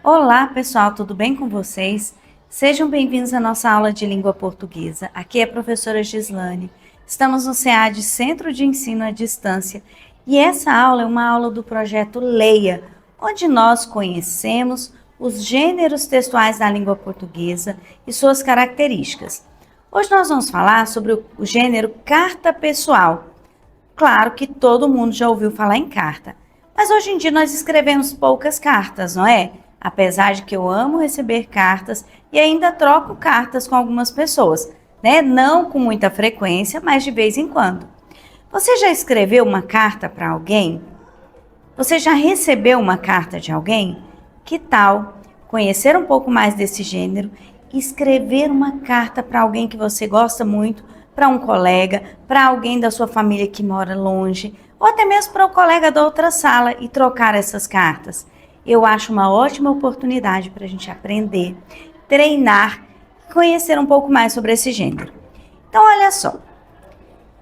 Olá, pessoal, tudo bem com vocês? Sejam bem-vindos à nossa aula de língua portuguesa. Aqui é a professora Gislane. Estamos no CEAD, Centro de Ensino à Distância, e essa aula é uma aula do projeto Leia, onde nós conhecemos os gêneros textuais da língua portuguesa e suas características. Hoje nós vamos falar sobre o gênero carta pessoal. Claro que todo mundo já ouviu falar em carta, mas hoje em dia nós escrevemos poucas cartas, não é? Apesar de que eu amo receber cartas e ainda troco cartas com algumas pessoas, né? Não com muita frequência, mas de vez em quando. Você já escreveu uma carta para alguém? Você já recebeu uma carta de alguém? Que tal conhecer um pouco mais desse gênero e escrever uma carta para alguém que você gosta muito, para um colega, para alguém da sua família que mora longe, ou até mesmo para o colega da outra sala e trocar essas cartas? Eu acho uma ótima oportunidade para a gente aprender, treinar e conhecer um pouco mais sobre esse gênero. Então, olha só.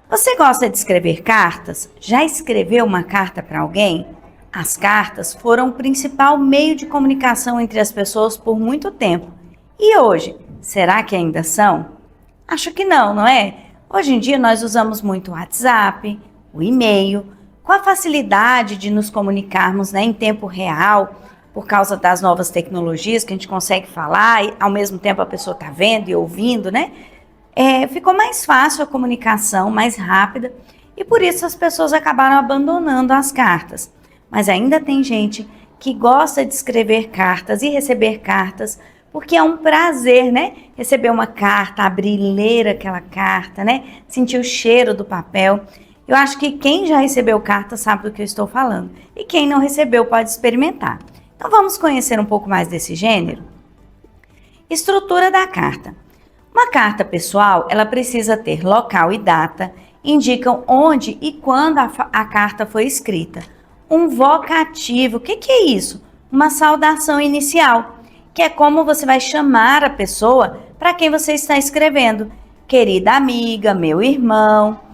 Você gosta de escrever cartas? Já escreveu uma carta para alguém? As cartas foram o principal meio de comunicação entre as pessoas por muito tempo. E hoje, será que ainda são? Acho que não, não é? Hoje em dia nós usamos muito o WhatsApp, o e-mail, com a facilidade de nos comunicarmos, né, em tempo real, por causa das novas tecnologias que a gente consegue falar e ao mesmo tempo a pessoa está vendo e ouvindo, né? Ficou mais fácil a comunicação, mais rápida, e por isso as pessoas acabaram abandonando as cartas. Mas ainda tem gente que gosta de escrever cartas e receber cartas, porque é um prazer, né? Receber uma carta, abrir e ler aquela carta, né? Sentir o cheiro do papel. Eu acho que quem já recebeu carta sabe do que eu estou falando. E quem não recebeu pode experimentar. Então vamos conhecer um pouco mais desse gênero? Estrutura da carta. Uma carta pessoal, ela precisa ter local e data, indicam onde e quando a carta foi escrita. Um vocativo, o que é isso? Uma saudação inicial, que é como você vai chamar a pessoa para quem você está escrevendo. Querida amiga, meu irmão,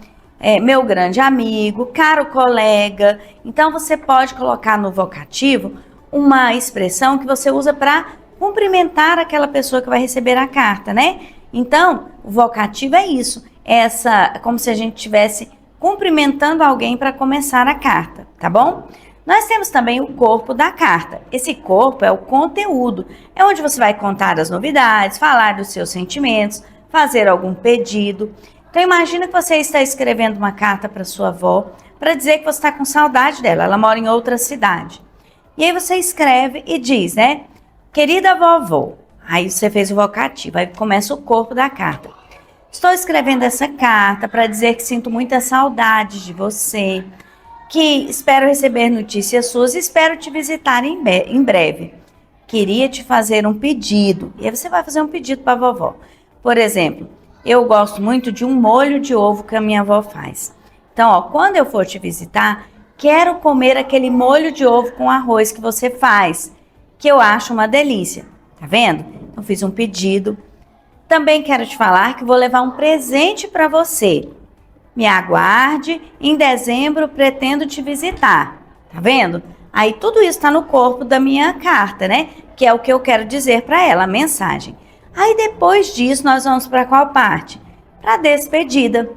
meu grande amigo, caro colega. Então você pode colocar no vocativo uma expressão que você usa para cumprimentar aquela pessoa que vai receber a carta, né? Então, o vocativo é isso, como se a gente estivesse cumprimentando alguém para começar a carta, tá bom? Nós temos também o corpo da carta. Esse corpo é o conteúdo, é onde você vai contar as novidades, falar dos seus sentimentos, fazer algum pedido. Então, imagina que você está escrevendo uma carta para sua avó para dizer que você está com saudade dela, ela mora em outra cidade. E aí você escreve e diz, né? Querida vovó. Aí você fez o vocativo, aí começa o corpo da carta. Estou escrevendo essa carta para dizer que sinto muita saudade de você, que espero receber notícias suas e espero te visitar em breve. Queria te fazer um pedido. E aí você vai fazer um pedido para a vovó. Por exemplo, eu gosto muito de um molho de ovo que a minha avó faz. Então, ó, quando eu for te visitar, quero comer aquele molho de ovo com arroz que você faz, que eu acho uma delícia. Tá vendo? Eu fiz um pedido. Também quero te falar que vou levar um presente para você. Me aguarde, em dezembro pretendo te visitar. Tá vendo? Aí tudo isso está no corpo da minha carta, né? Que é o que eu quero dizer para ela, a mensagem. Aí depois disso nós vamos para qual parte? Para a despedida.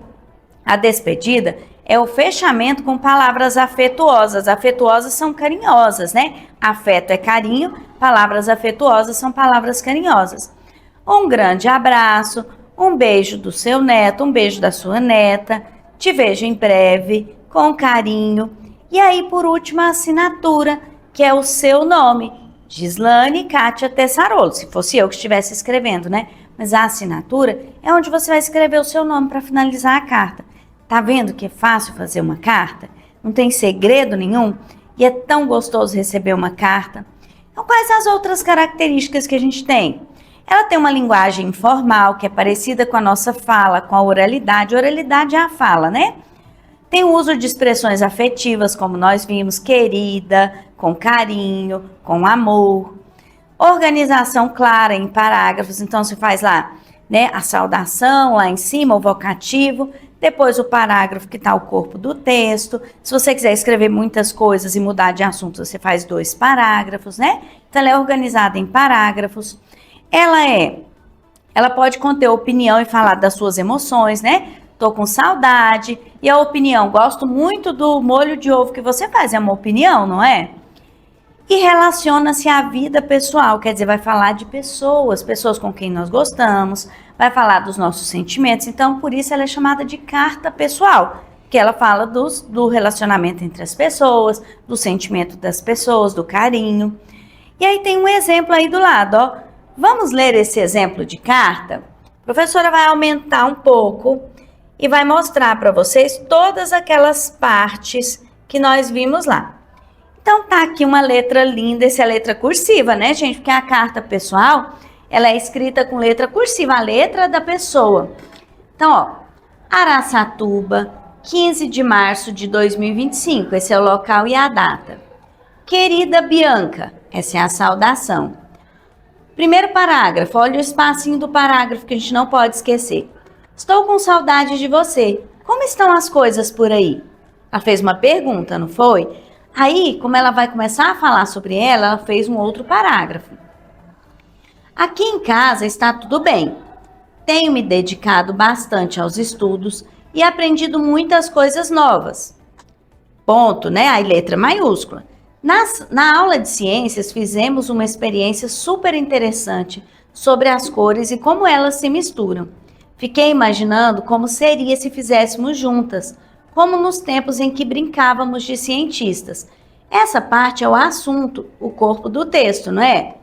A despedida é o fechamento com palavras afetuosas. Afetuosas são carinhosas, né? Afeto é carinho, palavras afetuosas são palavras carinhosas. Um grande abraço, um beijo do seu neto, um beijo da sua neta, te vejo em breve, com carinho. E aí, por último, a assinatura, que é o seu nome, Gislane Kátia Tessarolo, se fosse eu que estivesse escrevendo, né? Mas a assinatura é onde você vai escrever o seu nome para finalizar a carta. Tá vendo que é fácil fazer uma carta? Não tem segredo nenhum? E é tão gostoso receber uma carta. Então, quais as outras características que a gente tem? Ela tem uma linguagem informal, que é parecida com a nossa fala, com a oralidade. Oralidade é a fala, né? Tem o uso de expressões afetivas, como nós vimos, querida, com carinho, com amor. Organização clara em parágrafos, então você faz lá, né, a saudação lá em cima, o vocativo. depois o parágrafo que está o corpo do texto. Se você quiser escrever muitas coisas e mudar de assunto, você faz 2 parágrafos, né? Então ela é organizada em parágrafos. Ela pode conter opinião e falar das suas emoções, né? Tô com saudade. E a opinião, gosto muito do molho de ovo que você faz, é uma opinião, não é? E relaciona-se à vida pessoal, quer dizer, vai falar de pessoas com quem nós gostamos, vai falar dos nossos sentimentos, então por isso ela é chamada de carta pessoal, que ela fala do relacionamento entre as pessoas, do sentimento das pessoas, do carinho. E aí tem um exemplo aí do lado, ó. Vamos ler esse exemplo de carta? A professora vai aumentar um pouco e vai mostrar para vocês todas aquelas partes que nós vimos lá. Então tá aqui uma letra linda, essa é a letra cursiva, né, gente? Porque a carta pessoal, ela é escrita com letra cursiva, a letra da pessoa. Então, ó, Araçatuba, 15 de março de 2025, esse é o local e a data. Querida Bianca, essa é a saudação. Primeiro parágrafo, olha o espacinho do parágrafo que a gente não pode esquecer. Estou com saudade de você. Como estão as coisas por aí? Ela fez uma pergunta, não foi? Aí, como ela vai começar a falar sobre ela fez um outro parágrafo. Aqui em casa está tudo bem. Tenho me dedicado bastante aos estudos e aprendido muitas coisas novas. Ponto, né? Aí letra maiúscula. Na aula de ciências fizemos uma experiência super interessante sobre as cores e como elas se misturam. Fiquei imaginando como seria se fizéssemos juntas, como nos tempos em que brincávamos de cientistas. Essa parte é o assunto, o corpo do texto, não é?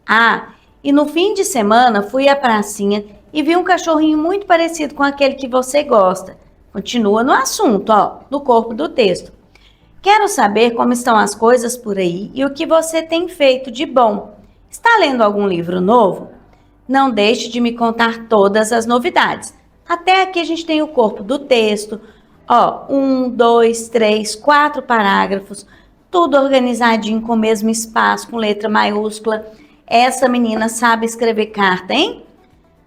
Ah, e no fim de semana fui à pracinha e vi um cachorrinho muito parecido com aquele que você gosta. Continua no assunto, ó, do corpo do texto. Quero saber como estão as coisas por aí e o que você tem feito de bom. Está lendo algum livro novo? Não deixe de me contar todas as novidades. Até aqui a gente tem o corpo do texto, ó, 1, 2, 3, 4 parágrafos, tudo organizadinho com o mesmo espaço, com letra maiúscula. Essa menina sabe escrever carta, hein?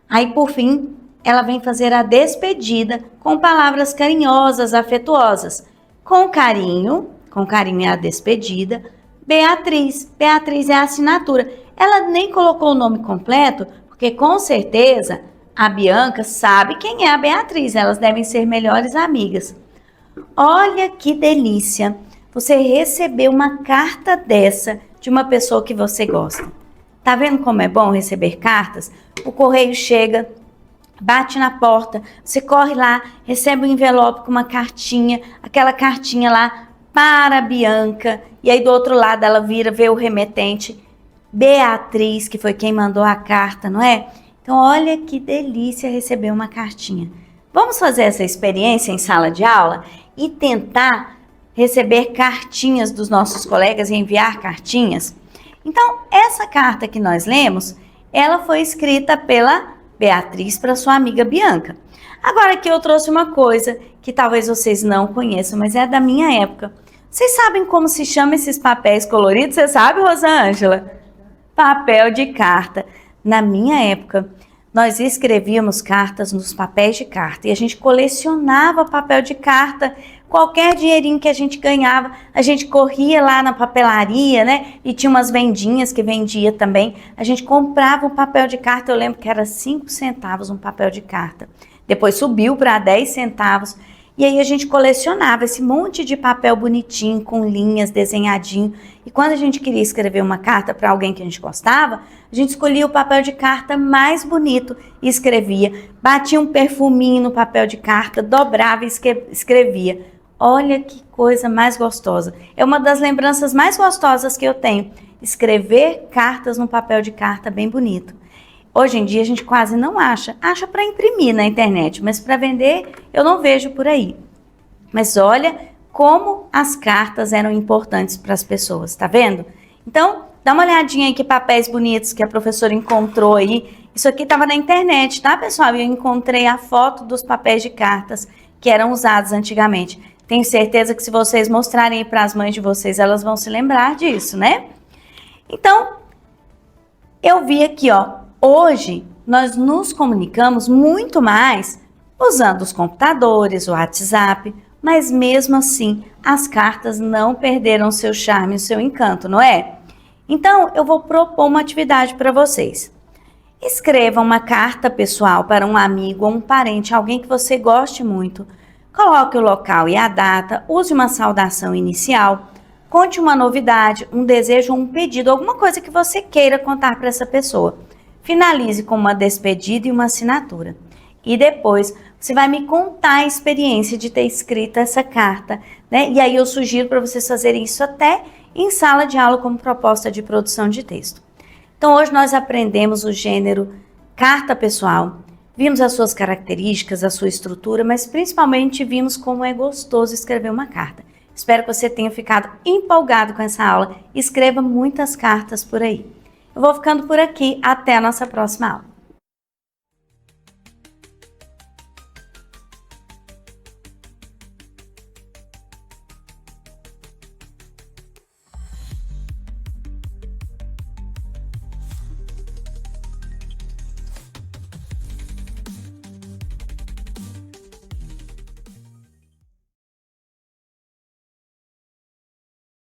Aí, por fim, ela vem fazer a despedida com palavras carinhosas, afetuosas. Com carinho é a despedida, Beatriz. Beatriz é a assinatura. Ela nem colocou o nome completo, porque com certeza a Bianca sabe quem é a Beatriz, elas devem ser melhores amigas. Olha que delícia, você recebeu uma carta dessa de uma pessoa que você gosta. Tá vendo como é bom receber cartas? O correio chega, bate na porta, você corre lá, recebe um envelope com uma cartinha, aquela cartinha lá para a Bianca, e aí do outro lado ela vira, vê o remetente, Beatriz, que foi quem mandou a carta, não é? Então, olha que delícia receber uma cartinha. Vamos fazer essa experiência em sala de aula e tentar receber cartinhas dos nossos colegas e enviar cartinhas? Então, essa carta que nós lemos, ela foi escrita pela Beatriz para sua amiga Bianca. Agora aqui eu trouxe uma coisa que talvez vocês não conheçam, mas é da minha época. Vocês sabem como se chama esses papéis coloridos? Você sabe, Rosângela? Papel de carta. Na minha época, nós escrevíamos cartas nos papéis de carta e a gente colecionava papel de carta. Qualquer dinheirinho que a gente ganhava, a gente corria lá na papelaria, né? E tinha umas vendinhas que vendia também. A gente comprava um papel de carta, eu lembro que era 5 centavos um papel de carta. Depois subiu para 10 centavos. E aí a gente colecionava esse monte de papel bonitinho, com linhas, desenhadinho. E quando a gente queria escrever uma carta para alguém que a gente gostava, a gente escolhia o papel de carta mais bonito e escrevia. Batia um perfuminho no papel de carta, dobrava e escrevia. Olha que coisa mais gostosa. É uma das lembranças mais gostosas que eu tenho. Escrever cartas no papel de carta bem bonito. Hoje em dia a gente quase não acha. Acha para imprimir na internet, mas para vender eu não vejo por aí. Mas olha como as cartas eram importantes para as pessoas, tá vendo? Então, dá uma olhadinha aí que papéis bonitos que a professora encontrou aí. Isso aqui estava na internet, tá, pessoal? Eu encontrei a foto dos papéis de cartas que eram usados antigamente. Tenho certeza que se vocês mostrarem para as mães de vocês, elas vão se lembrar disso, né? Então, eu vi aqui, ó. Hoje, nós nos comunicamos muito mais usando os computadores, o WhatsApp, mas mesmo assim as cartas não perderam seu charme e seu encanto, não é? Então eu vou propor uma atividade para vocês. Escreva uma carta pessoal para um amigo ou um parente, alguém que você goste muito. Coloque o local e a data, use uma saudação inicial, conte uma novidade, um desejo ou um pedido, alguma coisa que você queira contar para essa pessoa. Finalize com uma despedida e uma assinatura. E depois você vai me contar a experiência de ter escrito essa carta, né? E aí eu sugiro para vocês fazerem isso até em sala de aula como proposta de produção de texto. Então hoje nós aprendemos o gênero carta pessoal, vimos as suas características, a sua estrutura, mas principalmente vimos como é gostoso escrever uma carta. Espero que você tenha ficado empolgado com essa aula. Escreva muitas cartas por aí. Eu vou ficando por aqui. Até a nossa próxima aula.